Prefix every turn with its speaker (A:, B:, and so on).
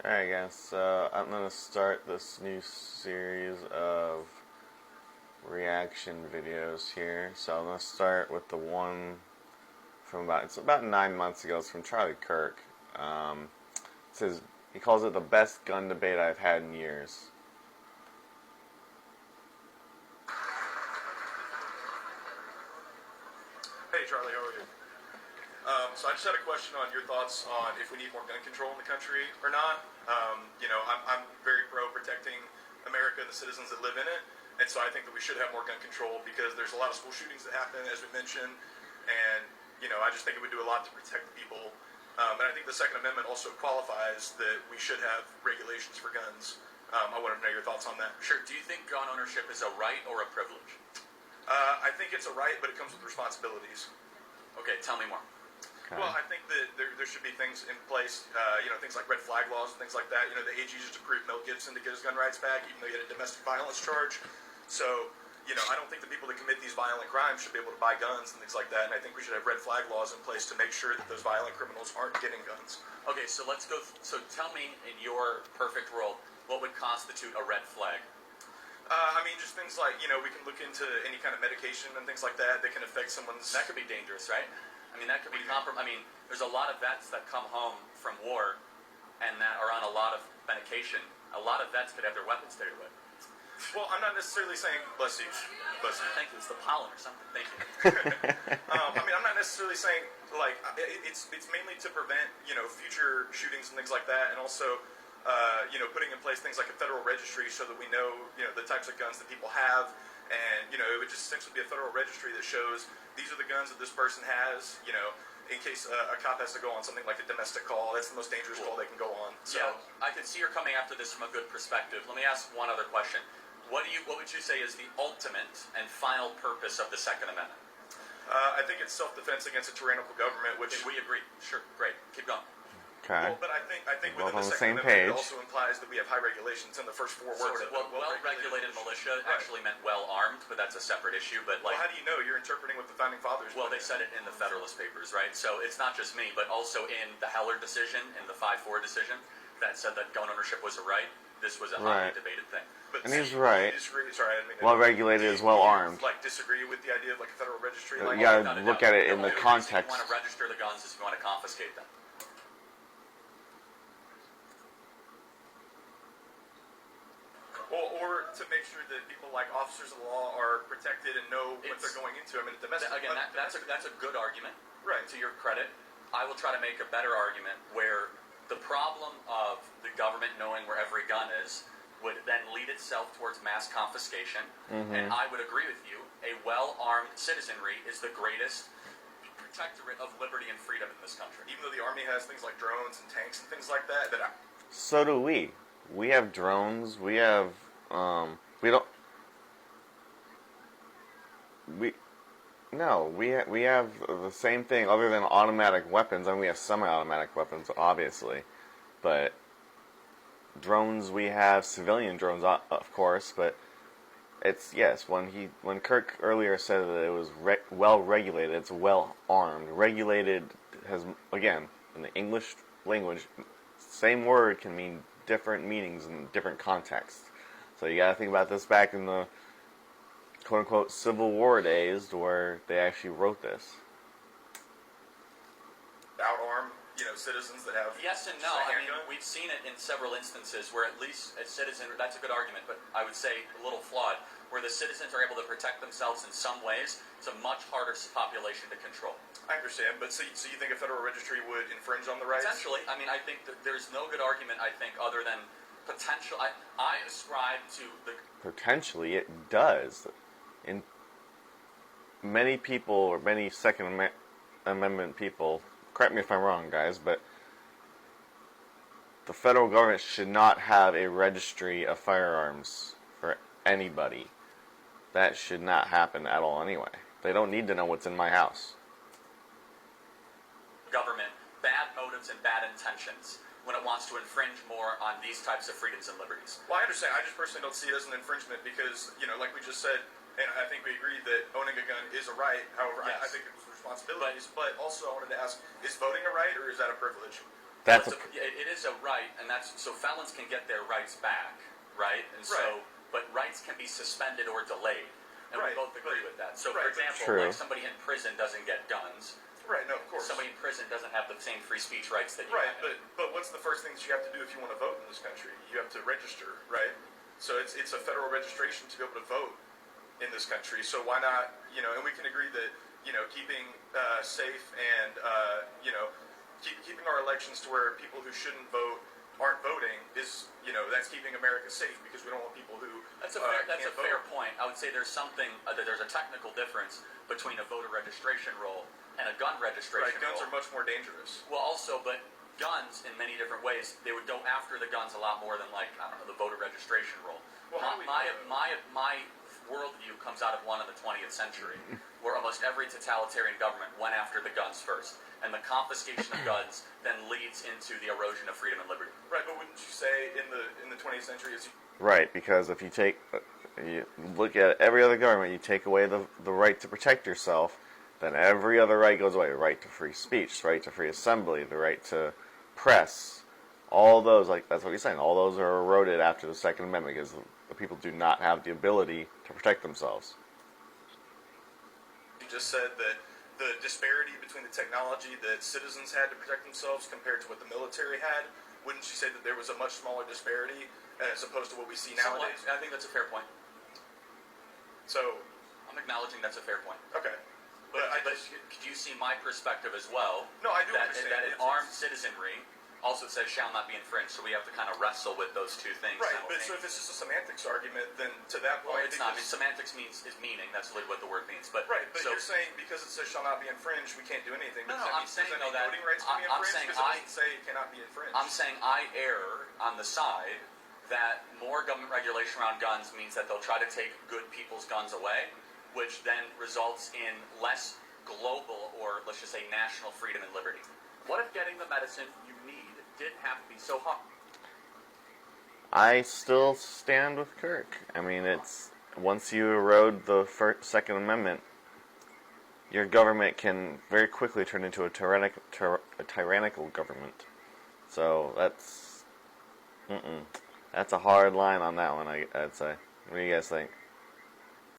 A: Alright guys, so I'm going to start this new series of reaction videos here. So I'm going to start with the one from it's about 9 months ago. It's from Charlie Kirk. It says, he calls it the best gun debate I've had in years.
B: Hey Charlie, how are you? So I just had a question on your thoughts on if we need more gun control in the country or not. I'm very pro protecting America and the citizens that live in it, and so I think that we should have more gun control because there's a lot of school shootings that happen, as we mentioned, and I just think it would do a lot to protect people. And I think the Second Amendment also qualifies that we should have regulations for guns. I wanted to know your thoughts on that.
C: Sure. Do you think gun ownership is a right or a privilege?
B: I think it's a right, but it comes with responsibilities.
C: Okay, tell me more.
A: Okay.
B: Well, I think that there should be things in place, things like red flag laws and things like that. The AG just approved Mel Gibson to get his gun rights back, even though he had a domestic violence charge. So, I don't think the people that commit these violent crimes should be able to buy guns and things like that. And I think we should have red flag laws in place to make sure that those violent criminals aren't getting guns.
C: Okay, so let's go. So tell me, in your perfect world, what would constitute a red flag?
B: Just things like, we can look into any kind of medication and things like that can affect someone's...
C: That could be dangerous, right? That could be there's a lot of vets that come home from war and that are on a lot of medication. A lot of vets could have their weapons taken away.
B: Well, I'm not necessarily saying... Bless you. Bless you.
C: Thank you. It's the pollen or something. Thank you.
B: I'm not necessarily saying, it's mainly to prevent, future shootings and things like that, and also... putting in place things like a federal registry so that we know, the types of guns that people have, and, it would just essentially be a federal registry that shows these are the guns that this person has, in case a cop has to go on something like a domestic call. That's the most dangerous call they can go on. So.
C: Yeah, I can see you're coming after this from a good perspective. Let me ask one other question. What would you say is the ultimate and final purpose of the Second Amendment?
B: I think it's self-defense against a tyrannical government, which...
C: We agree. Sure, great. Keep going.
A: Okay.
B: Well, but I think within
A: on
B: the
A: the
B: Second
A: same
B: Amendment,
A: page.
B: it also implies that we have high regulations in the first four words.
C: Well-regulated militia actually meant well-armed, but that's a separate issue. But
B: well, how do you know? You're interpreting what the Founding Fathers...
C: Well, they said it in the Federalist Papers, right? So it's not just me, but also in the Heller decision, in the 5-4 decision, that said that gun ownership was a right. This was a highly debated thing.
A: And he's right.
B: Sorry, I didn't mean to...
A: Well-regulated is well-armed.
B: Disagree with the idea of a federal registry?
A: You gotta look at it in the context.
C: You want to register the guns is you want to confiscate them.
B: Or to make sure that people like officers of the law are protected and know what they're going into.
C: That's a good argument.
B: Right.
C: To your credit, I will try to make a better argument where the problem of the government knowing where every gun is would then lead itself towards mass confiscation. Mm-hmm. And I would agree with you. A well-armed citizenry is the greatest protectorate of liberty and freedom in this country.
B: Even though the Army has things like drones and tanks and things like that.
A: So do we. We have drones. We have... we don't... We have the same thing other than automatic weapons. We have semi-automatic weapons, obviously. But drones, we have civilian drones, of course. But it's, yes, when Kirk earlier said that it was well-regulated, it's well-armed. Regulated has, again, in the English language, same word can mean different meanings in different contexts. So you gotta think about this back in the quote-unquote Civil War days where they actually wrote this.
B: Out-arm, citizens that have...
C: Yes and no. We've seen it in several instances where at least a citizen... That's a good argument, but I would say a little flawed. Where the citizens are able to protect themselves in some ways, it's a much harder population to control.
B: I understand, but so you think a federal registry would infringe on the rights?
C: Potentially. I think that there's no good argument, other than potential. I ascribe to the...
A: Potentially, it does. In many people, or many Second Amendment people, correct me if I'm wrong, guys, but the federal government should not have a registry of firearms for anybody. That should not happen at all anyway. They don't need to know what's in my house.
C: Government, bad motives and bad intentions when it wants to infringe more on these types of freedoms and liberties.
B: Well, I understand. I just personally don't see it as an infringement because, like we just said, and I think we agree that owning a gun is a right. However, yes. I think it was responsibilities. But also I wanted to ask, is voting a right or is that a privilege?
A: That's
C: Well, it is a right, and that's so felons can get their rights back, right? And so,
B: Right.
C: but rights can be suspended or delayed, and
B: Right,
C: we both agree
B: but-
C: with that. So,
B: right,
C: for
B: but-
C: example,
A: True.
C: like somebody in prison doesn't get guns.
B: Right. No, of course.
C: Somebody in prison doesn't have the same free speech rights that you
B: Right,
C: have.
B: but what's the first things you have to do if you want to vote in this country? You have to register, right? So it's a federal registration to be able to vote in this country. So why not, and we can agree that, keeping safe and, keeping our elections to where people who shouldn't vote aren't voting is, that's keeping America safe because we don't want people who
C: That's a fair, that's a
B: can't
C: fair
B: vote.
C: point. I would say there's something, there's a technical difference between a voter registration roll and a gun registration
B: Right, guns
C: roll.
B: are much more dangerous.
C: Well, also, but guns in many different ways, they would go after the guns a lot more than like I don't know the voter registration roll.
B: Well, how do we
C: my,
B: know?
C: my worldview comes out of one in the 20th century, where almost every totalitarian government went after the guns first, and the confiscation of guns then leads into the erosion of freedom and liberty.
B: Right, but wouldn't you say in the 20th century is
A: right, because if you look at every other government, you take away the right to protect yourself, then every other right goes away. The right to free speech, the right to free assembly, the right to press, all those, like that's what he's saying, all those are eroded after the Second Amendment because the people do not have the ability to protect themselves.
B: You just said that the disparity between the technology that citizens had to protect themselves compared to what the military had, wouldn't you say that there was a much smaller disparity as opposed to what we see
C: Somewhat.
B: nowadays?
C: I think that's a fair point.
B: So,
C: I'm acknowledging that's a fair point.
B: okay.
C: But,
B: But I
C: but
B: just,
C: could you see my perspective as well?
B: No, I do
C: that,
B: understand.
C: that an
B: It's-
C: armed citizenry also says shall not be infringed. So we have to kind of wrestle with those two things.
B: right, but so if it's just a semantics argument, then to that
C: Well,
B: point,
C: it's
B: it
C: not. I mean,
B: just-
C: semantics is meaning. That's literally what the word means. But
B: right, but
C: so,
B: you're saying because it says shall not be infringed, we can't do anything.
C: No,
B: Does
C: no,
B: that
C: I'm
B: mean,
C: saying,
B: does that
C: though,
B: mean
C: that
B: voting rights can be
C: I'm
B: infringed?
C: saying
B: Because it doesn't say it cannot be infringed.
C: I'm saying I err on the side that more government regulation around guns means that they'll try to take good people's guns away, which then results in less global or let's just say national freedom and liberty. What if getting the medicine you need didn't have to be so hard?
A: I still stand with Kirk. I mean, it's once you erode the Second Amendment, your government can very quickly turn into a tyrannical government. So that's a hard line on that one. I'd say. What do you guys think?